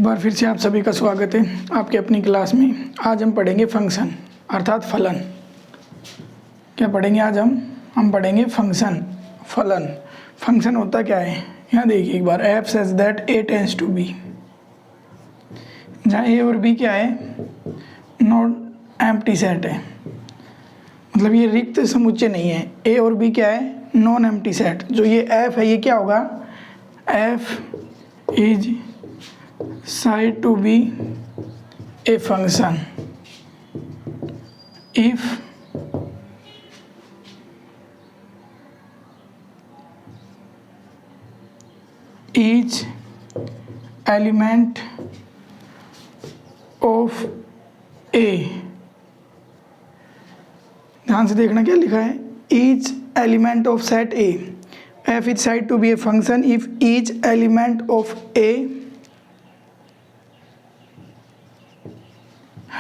एक बार फिर से आप सभी का स्वागत है आपके अपनी क्लास में। आज हम पढ़ेंगे फंक्शन अर्थात फलन। क्या पढ़ेंगे आज हम पढ़ेंगे फंक्शन फलन। फंक्शन होता क्या है, यहाँ देखिए एक बार। F such that A tends to be, जहाँ ए और बी क्या है, नॉट एम्प्टी सेट है, मतलब ये रिक्त समुच्चय नहीं है। ए और बी क्या है, नॉन एम्प्टी सेट। जो ये एफ है ये क्या होगा, F is said to be a function if each element of a, ध्यान से देखना क्या लिखा है, each element of set A, f is said to be a function if each element of A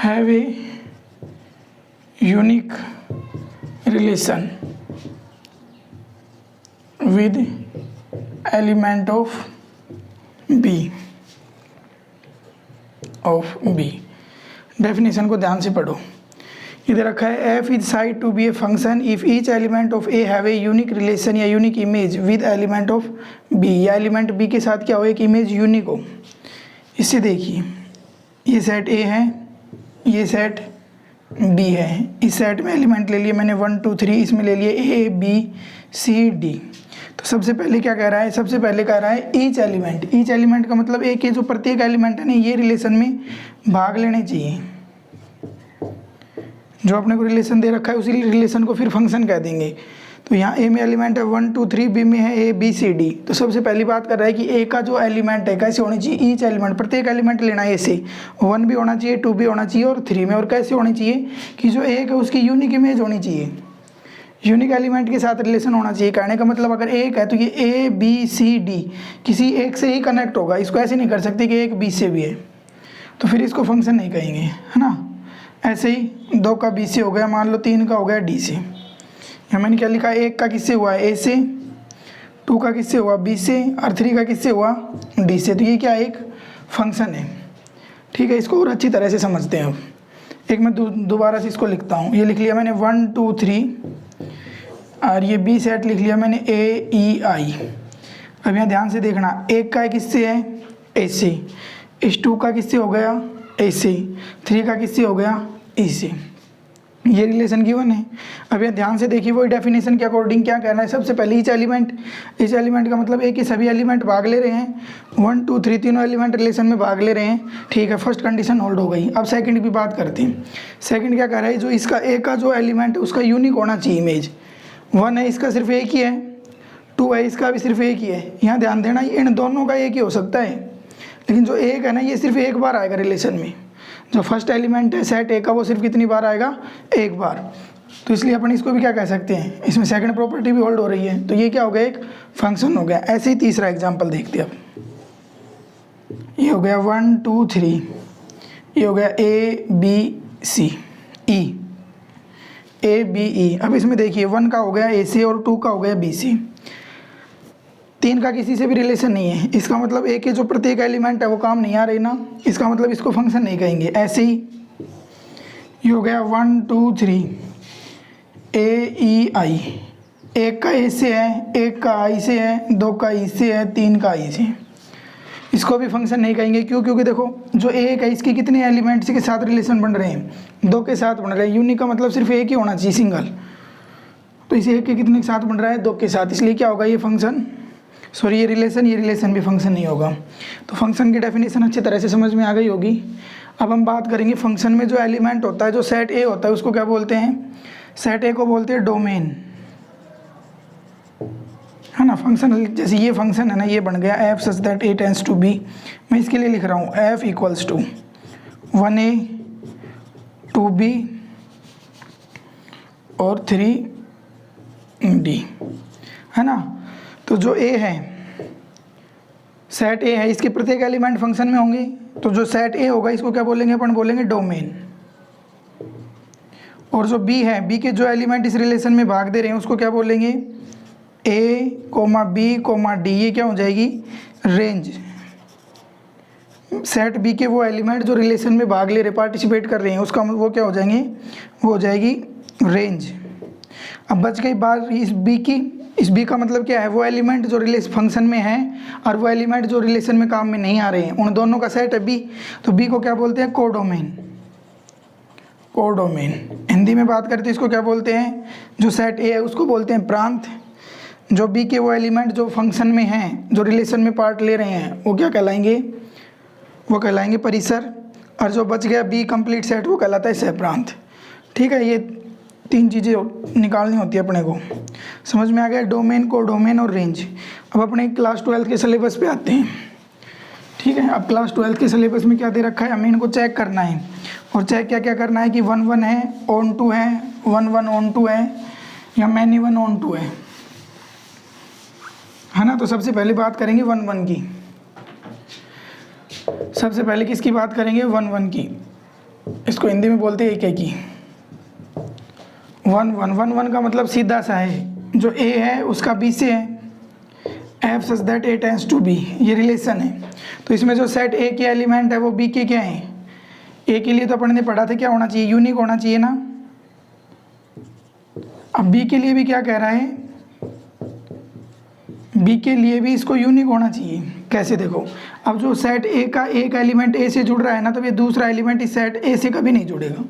have a unique relation with element of B definition को ध्यान से पढ़ो। इधर रखा है f is said to be a function if each element of A have a unique relation या unique image with element of B, या element B के साथ क्या हो, एक इमेज यूनिक हो। इससे देखिए ये सेट A है, ये सेट B है। इस सेट में एलिमेंट ले लिए मैंने 1 2 3, इसमें ले लिए A B C D। तो सबसे पहले क्या कह रहा है, सबसे पहले कह रहा है ईच एलिमेंट। ईच एलिमेंट का मतलब एक के जो प्रत्येक एलिमेंट है ना, ये रिलेशन में भाग लेने चाहिए। जो अपने को रिलेशन दे रखा है उसी रिलेशन को फिर फंक्शन कह देंगे। तो यहाँ ए में एलिमेंट है 1 2 3, बी में है ए बी सी डी। तो सबसे पहली बात कर रहा है कि ए का जो एलिमेंट है कैसे होनी चाहिए, ईच एलिमेंट, प्रत्येक एलिमेंट लेना है। ऐसे 1 भी होना चाहिए, 2 भी होना चाहिए और 3 में। और कैसे होनी चाहिए कि जो एक है उसकी यूनिक इमेज होनी चाहिए, यूनिक एलिमेंट के साथ रिलेशन होना चाहिए। कहने का मतलब अगर एक है तो ये ए बी सी डी किसी एक से ही कनेक्ट होगा। इसको ऐसे नहीं कर सकते कि एक बी से भी है, तो फिर इसको फंक्शन नहीं कहेंगे, है ना। ऐसे ही 2 का बी से हो गया, मान लो 3 का हो गया डी से। यहाँ मैंने क्या लिखा है, 1 का किससे हुआ है, ए से, 2 का किससे हुआ, बी से, और 3 का किससे हुआ, डी से। तो ये क्या एक फंक्शन है, ठीक है। इसको और अच्छी तरह से समझते हैं। अब एक मैं दोबारा से इसको लिखता हूँ। ये लिख लिया मैंने 1 2 3, और ये बी सेट लिख लिया मैंने ए ई आई। अब यहाँ ध्यान से देखना, 1 का किससे है, ए से, इस 2 का किससे हो गया, ए से, 3 का किससे हो गया, ई से। ये रिलेशन गिवन है। अब ये ध्यान से देखिए, वही डेफिनेशन के अकॉर्डिंग क्या कहना है। सबसे पहले ईच एलिमेंट, इस एलिमेंट का मतलब एक ही सभी एलिमेंट भाग ले रहे हैं। 1 2 3 तीनों एलिमेंट रिलेशन में भाग ले रहे हैं, ठीक है। फर्स्ट कंडीशन होल्ड हो गई। अब सेकंड की बात करते हैं। सेकंड क्या कह रहा है, जो इसका ए का जो एलिमेंट है उसका यूनिक होना चाहिए इमेज। 1 है इसका सिर्फ एक ही है, 2 है इसका भी सिर्फ एक ही है। यहाँ ध्यान देना, इन दोनों का एक ही हो सकता है, लेकिन जो एक है ना ये सिर्फ एक बार आएगा रिलेशन में। जो फर्स्ट एलिमेंट है सेट ए का वो सिर्फ कितनी बार आएगा, एक बार। तो इसलिए अपन इसको भी क्या कह सकते हैं, इसमें सेकंड प्रॉपर्टी भी होल्ड हो रही है। तो ये क्या हो गया, एक फंक्शन हो गया। ऐसे ही तीसरा एग्जांपल देखते हैं। अब ये हो गया 1 2 3, ये हो गया A B C E, A B E. अब इसमें देखिए 1 का हो गया ए से और 2 का हो गया बी से। 3 का किसी से भी रिलेशन नहीं है। इसका मतलब ए के जो प्रत्येक एलिमेंट है वो काम नहीं आ रही ना, इसका मतलब इसको फंक्शन नहीं कहेंगे। ऐसे ही ये हो गया 1 2 3 ए ई आई। 1 का ए से है, 1 का आई से है, 2 का ई से है, 3 का आई से। इसको भी फंक्शन नहीं कहेंगे। क्यों, क्योंकि देखो जो एक है इसके कितने एलिमेंट्स के साथ रिलेशन बन रहे हैं, 2 के साथ बन रहे हैं। यूनिक का मतलब सिर्फ एक ही होना चाहिए, सिंगल। तो इसे एक के कितने के साथ बन रहा है, 2 के साथ। इसलिए क्या होगा, ये फंक्शन, सॉरी ये रिलेशन भी फंक्शन नहीं होगा। तो फंक्शन की डेफिनेशन अच्छी तरह से समझ में आ गई होगी। अब हम बात करेंगे फंक्शन में जो एलिमेंट होता है, जो सेट ए होता है उसको क्या बोलते हैं, सेट ए को बोलते हैं डोमेन, है ना। फंक्शन जैसे ये फंक्शन है ना, ये बन गया f such that A tends to B. मैं इसके लिए लिख रहा हूँ F equals to 1a 2b और 3d, है ना। तो जो ए है, सेट ए है, इसके प्रत्येक एलिमेंट फंक्शन में होंगे। तो जो सेट ए होगा इसको क्या बोलेंगे, अपन बोलेंगे डोमेन। और जो बी है, बी के जो एलिमेंट इस रिलेशन में भाग दे रहे हैं उसको क्या बोलेंगे, ए कोमा बी कोमा डी। ये क्या हो जाएगी, रेंज। सेट बी के वो एलिमेंट जो रिलेशन में भाग ले रहे, पार्टिसिपेट कर रहे हैं, उसका वो क्या हो जाएंगे, वो हो जाएगी रेंज। अब बच गई बात इस बी की। इस बी का मतलब क्या है, वो एलिमेंट जो रिलेशन फंक्शन में है और वो एलिमेंट जो रिलेशन में काम में नहीं आ रहे हैं, उन दोनों का सेट है बी। तो बी को क्या बोलते हैं, कोडोमेन। कोडोमेन हिंदी में बात करते हैं इसको क्या बोलते हैं, जो सेट ए है उसको बोलते हैं प्रांत। जो बी के वो एलिमेंट जो फंक्शन में हैं, जो रिलेशन में पार्ट ले रहे हैं, वो क्या कहलाएंगे, वो कहलाएंगे परिसर। और जो बच गया बी कंप्लीट सेट, वो कहलाता है सहप्रांत। ठीक है, ये 3 चीज़ें निकालनी होती है अपने को। समझ में आ गया, डोमेन, कोडोमेन और रेंज। अब अपने क्लास 12 के सिलेबस पे आते हैं। ठीक है, अब क्लास 12 के सिलेबस में क्या दे रखा है, हमें इनको चेक करना है। और चेक क्या क्या करना है कि 1 1 है, ऑन 2 है, 1 1 ऑन 2 है, या मैनी 1 ऑन 2 है ना। तो सबसे पहले बात करेंगे 1 1 की। सबसे पहले किसकी बात करेंगे, 1 1 की। इसको हिंदी में बोलते हैं एक की। 1 1 1 1 का मतलब सीधा सा है, जो ए है उसका बी से है, f such that A tends to B, ये रिलेशन है। तो इसमें जो सेट ए के एलिमेंट है वो बी के क्या है, ए के लिए तो अपन ने पढ़ा था क्या होना चाहिए, यूनिक होना चाहिए ना। अब बी के लिए भी क्या कह रहा है, बी के लिए भी इसको यूनिक होना चाहिए। कैसे, देखो, अब जो सेट ए का एक एलिमेंट ए से जुड़ रहा है ना, तो ये दूसरा एलिमेंट इस सेट ए से कभी नहीं जुड़ेगा।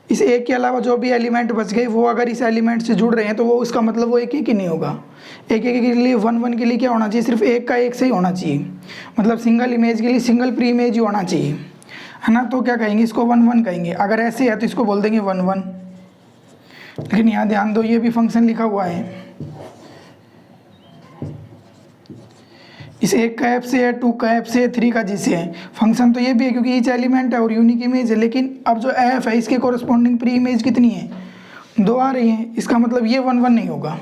इस एक के अलावा जो भी एलिमेंट बच गए वो अगर इस एलिमेंट से जुड़ रहे हैं तो वो उसका मतलब वो एक ही नहीं होगा। एक के लिए 1 1 के लिए क्या होना चाहिए, सिर्फ एक का एक से ही होना चाहिए। मतलब सिंगल इमेज के लिए सिंगल प्री इमेज ही होना चाहिए, है ना। तो क्या कहेंगे, इसको 1 1 कहेंगे। अगर ऐसे है तो इसको बोल देंगे 1 1। लेकिन यहाँ ध्यान दो, ये भी फंक्शन लिखा हुआ है। इस एक का एफ से है, 2 का एफ से है, 3 का जी से है। फंक्शन तो ये भी है क्योंकि ईच एलिमेंट है और यूनिक इमेज है। लेकिन अब जो एफ है इसके कोरस्पॉन्डिंग प्री इमेज कितनी है, 2 आ रही है। इसका मतलब ये 1 1 नहीं होगा।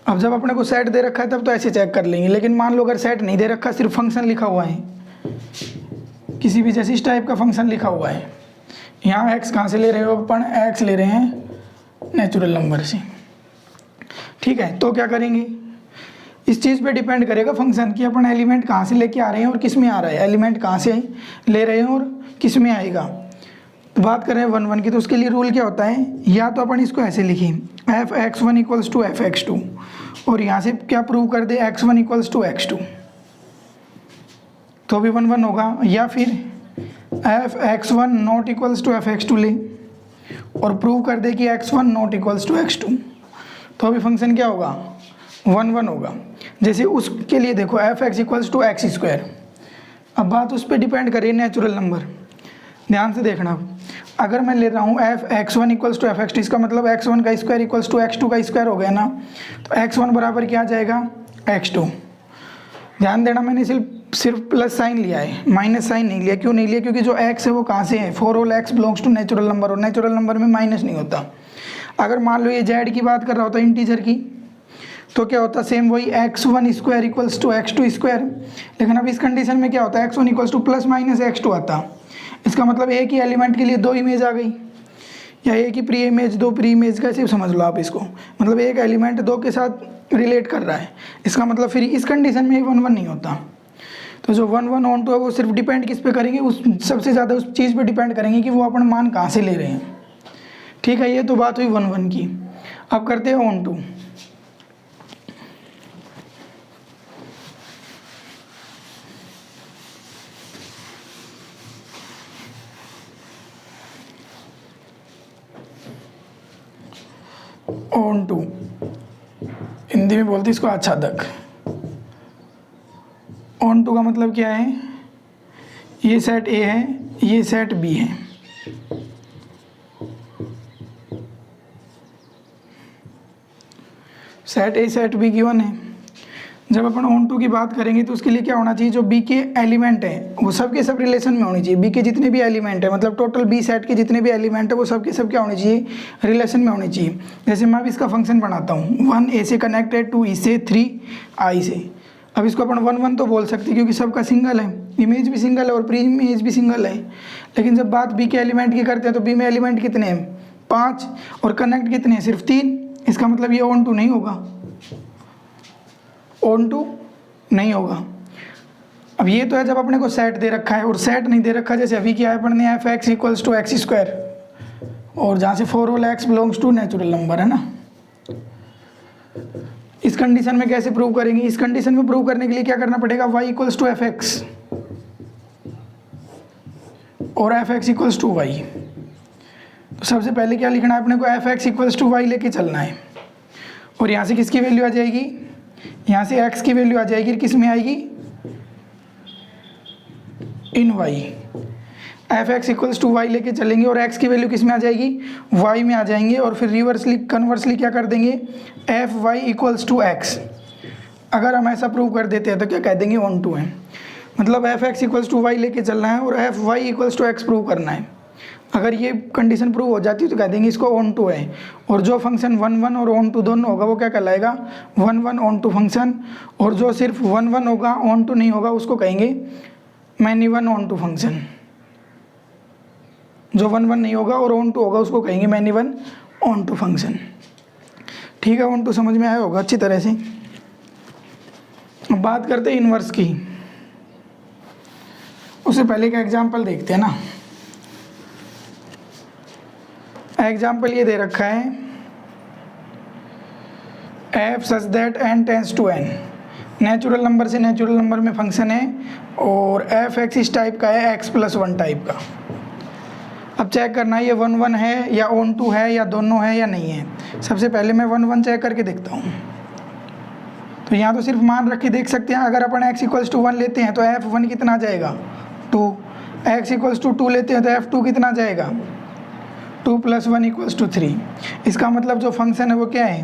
अब जब अपने को सेट दे रखा है तब तो ऐसे चेक कर लेंगे। लेकिन मान लो अगर सेट नहीं दे रखा, सिर्फ फंक्शन लिखा हुआ है, किसी भी जैसे इस टाइप का फंक्शन लिखा हुआ है, यहाँ एक्स कहाँ से ले रहे हो अपन, एक्स ले रहे हैं नेचुरल नंबर से। ठीक है, तो क्या करेंगे, इस चीज़ पे डिपेंड करेगा फंक्शन कि अपन एलिमेंट कहाँ से लेके आ रहे हैं और किस में आ रहा है, एलिमेंट कहाँ से ले रहे हैं और किस में आएगा। तो बात करें 1 1 की, तो उसके लिए रूल क्या होता है, या तो अपन इसको ऐसे लिखें f x 1 equals to F x 2, और यहाँ से क्या प्रूव कर दे एक्स 1 इक्वल्स टू एक्स 2, तो भी 1 1 होगा। या फिर f x 1 not equals to F x 2 ले और प्रूव कर दे कि x 1 not equals to x 2, तो भी फंक्शन क्या होगा, 1 1 होगा। जैसे उसके लिए देखो f x equals to x square. अब बात उस पर डिपेंड करे नेचुरल नंबर, ध्यान से देखना। अगर मैं ले रहा हूँ f x 1 equals to F x 2, इसका मतलब एक्स 1 का स्क्वायर इक्वल्स टू एक्स 2 का स्क्वायर हो गया ना। तो एक्स 1 बराबर क्या आ जाएगा, एक्स 2। ध्यान देना, मैंने सिर्फ प्लस साइन लिया है, माइनस साइन नहीं लिया। क्यों नहीं लिया, क्योंकि जो एक्स है वो कहाँ से है, for all x belongs to natural number, और नेचुरल नंबर में माइनस नहीं होता। अगर मान लो ये जेड की बात कर रहा होता इंटीजर की, तो क्या होता, सेम वही x 1 square equals to x 2 square. लेकिन अब इस कंडीशन में क्या होता है, x 1 equals to plus minus x 2 आता। इसका मतलब एक ही एलिमेंट के लिए 2 इमेज आ गई, या एक ही प्री इमेज 2 प्री इमेज, कैसे समझ लो आप इसको। मतलब एक एलिमेंट 2 के साथ रिलेट कर रहा है, इसका मतलब फिर इस कंडीशन में 1 1 नहीं होता। तो जो 1 1 ऑन 2 है वो सिर्फ डिपेंड किस पे करेंगे, उस सबसे ज़्यादा उस चीज़ पे डिपेंड करेंगे कि वो अपन मान कहाँ से ले रहे हैं। ठीक है, ये तो बात हुई 1 1 की। अब करते हैं ऑन 2। ऑन 2 हिंदी में बोलते इसको आच्छादक। ऑन 2 का मतलब क्या है, ये सेट ए है, ये सेट बी है। Set A set be given है। जब अपन ऑन 2 की बात करेंगे तो उसके लिए क्या होना चाहिए, जो बी के एलिमेंट हैं वो सब के सब रिलेशन में होनी चाहिए। बी के जितने भी एलिमेंट है, मतलब टोटल बी सेट के जितने भी एलिमेंट है वो सब के सब क्या होने चाहिए, रिलेशन में होने चाहिए। जैसे मैं अब इसका फंक्शन बनाता हूँ, 1 ए से कनेक्टेड, 2 ई से, 3 आई से। अब इसको अपन 1 1 तो बोल सकते हैं क्योंकि सबका सिंगल है, इमेज भी सिंगल है और प्री इमेज भी सिंगल है। लेकिन जब बात बी के एलिमेंट की करते हैं तो बी में एलिमेंट कितने हैं, 5, और कनेक्ट कितने हैं, सिर्फ 3। इसका मतलब ये ऑन 2 नहीं होगा, ऑन 2 नहीं होगा। अब ये तो है जब अपने को सेट दे रखा है, और सेट नहीं दे रखा, जैसे अभी क्या है अपने f x equals to x square, और जहाँ से for all x belongs to natural number है ना। इस कंडीशन में कैसे प्रूव करेंगे? इस कंडीशन में प्रूव करने के लिए क्या करना पड़ेगा? y equals to F X और F x equals to Y. तो सबसे पहले क्या लिखना है अपने को? F x equals to Y लेके चलना है, और यहाँ से किसकी वैल्यू आ जाएगी? यहाँ से x की वैल्यू आ जाएगी, किस में आएगी? In y। F x equals to Y लेके चलेंगे और x की वैल्यू किस में आ जाएगी? y में आ जाएंगे, और फिर रिवर्सली कन्वर्सली क्या कर देंगे? F y equals to x. अगर हम ऐसा प्रूव कर देते हैं तो क्या कह देंगे? ऑन टू है। मतलब f x equals to Y लेके चलना है और f y equals to x prove करना है। अगर ये कंडीशन प्रूव हो जाती है तो कह देंगे इसको ऑन टू है, और जो फंक्शन 1 1 और ऑन टू दोनों होगा वो क्या कहलाएगा? 1 1 ऑन टू फंक्शन, और जो सिर्फ 1 1 होगा ऑन टू नहीं होगा उसको कहेंगे many one onto function. जो 1 1 नहीं होगा और ऑन टू होगा उसको कहेंगे many one onto function. ठीक है, ऑन टू समझ में आया होगा अच्छी तरह से। अब बात करते हैं इनवर्स की। उससे पहले का एग्जाम्पल देखते हैं ना। एग्जाम्पल ये दे रखा है f such that n tends to n। Natural number से नेचुरल नंबर में फंक्शन है, और एफ एक्स इस टाइप का है, x प्लस 1 टाइप का। अब चेक करना है ये 1 1 है या ऑन टू है या दोनों है या नहीं है। सबसे पहले मैं 1 1 चेक करके देखता हूँ। तो यहाँ तो सिर्फ मान रख के देख सकते हैं। अगर अपन x इक्वल्स टू 1 लेते हैं तो f1 कितना जाएगा? 2। x इक्वल्स टू 2 लेते हैं तो f2 कितना जाएगा? 2 + 1 = 3। इसका मतलब जो फंक्शन है वो क्या है?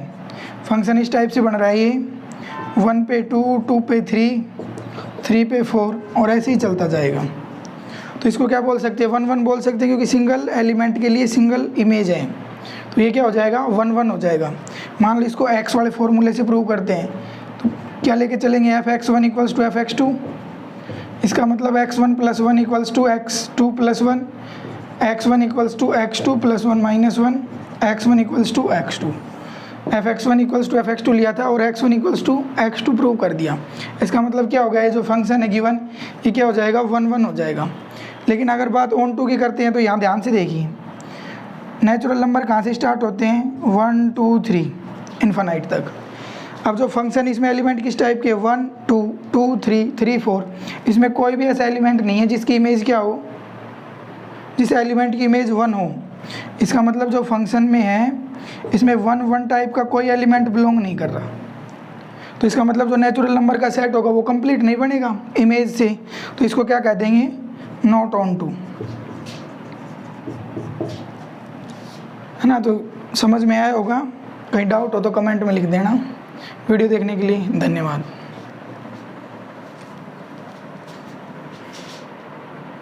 फंक्शन इस टाइप से बन रहा है ये 1 पे 2, 2 पे 3, 3 पे 4, और ऐसे ही चलता जाएगा। तो इसको क्या बोल सकते हैं? 1 1 बोल सकते हैं, क्योंकि सिंगल एलिमेंट के लिए सिंगल इमेज है। तो ये क्या हो जाएगा? 1 1 हो जाएगा। मान लो इसको x वाले फॉर्मूले से प्रूव करते हैं, तो क्या लेके चलेंगे? F x 1 equals to F x 2। इसका मतलब x1 + 1 = x2 + 1, x1 = x2 + 1 - 1, x1 = x2। fx1 = fx2 लिया था और x1 = x2 प्रूव कर दिया। इसका मतलब क्या हो गया? ये जो फंक्शन है गिवन, ये क्या हो जाएगा? 1 1 हो जाएगा। लेकिन अगर बात ऑन टू की करते हैं तो यहाँ ध्यान से देखिए, नेचुरल नंबर कहाँ से स्टार्ट होते हैं? 1 2 3 इन्फिनाइट तक। अब जो फंक्शन इसमें एलिमेंट किस टाइप के? 1 2 2 3 3 4। इसमें कोई भी ऐसा एलिमेंट नहीं है जिसकी इमेज क्या हो? जिस एलिमेंट की इमेज 1 हो। इसका मतलब जो फंक्शन में है इसमें 1 1 टाइप का कोई एलिमेंट बिलोंग नहीं कर रहा। तो इसका मतलब जो नेचुरल नंबर का सेट होगा वो कंप्लीट नहीं बनेगा इमेज से। तो इसको क्या कह देंगे? नॉट ऑन टू, है ना। तो समझ में आया होगा। कहीं डाउट हो तो कमेंट में लिख देना। वीडियो देखने के लिए धन्यवाद।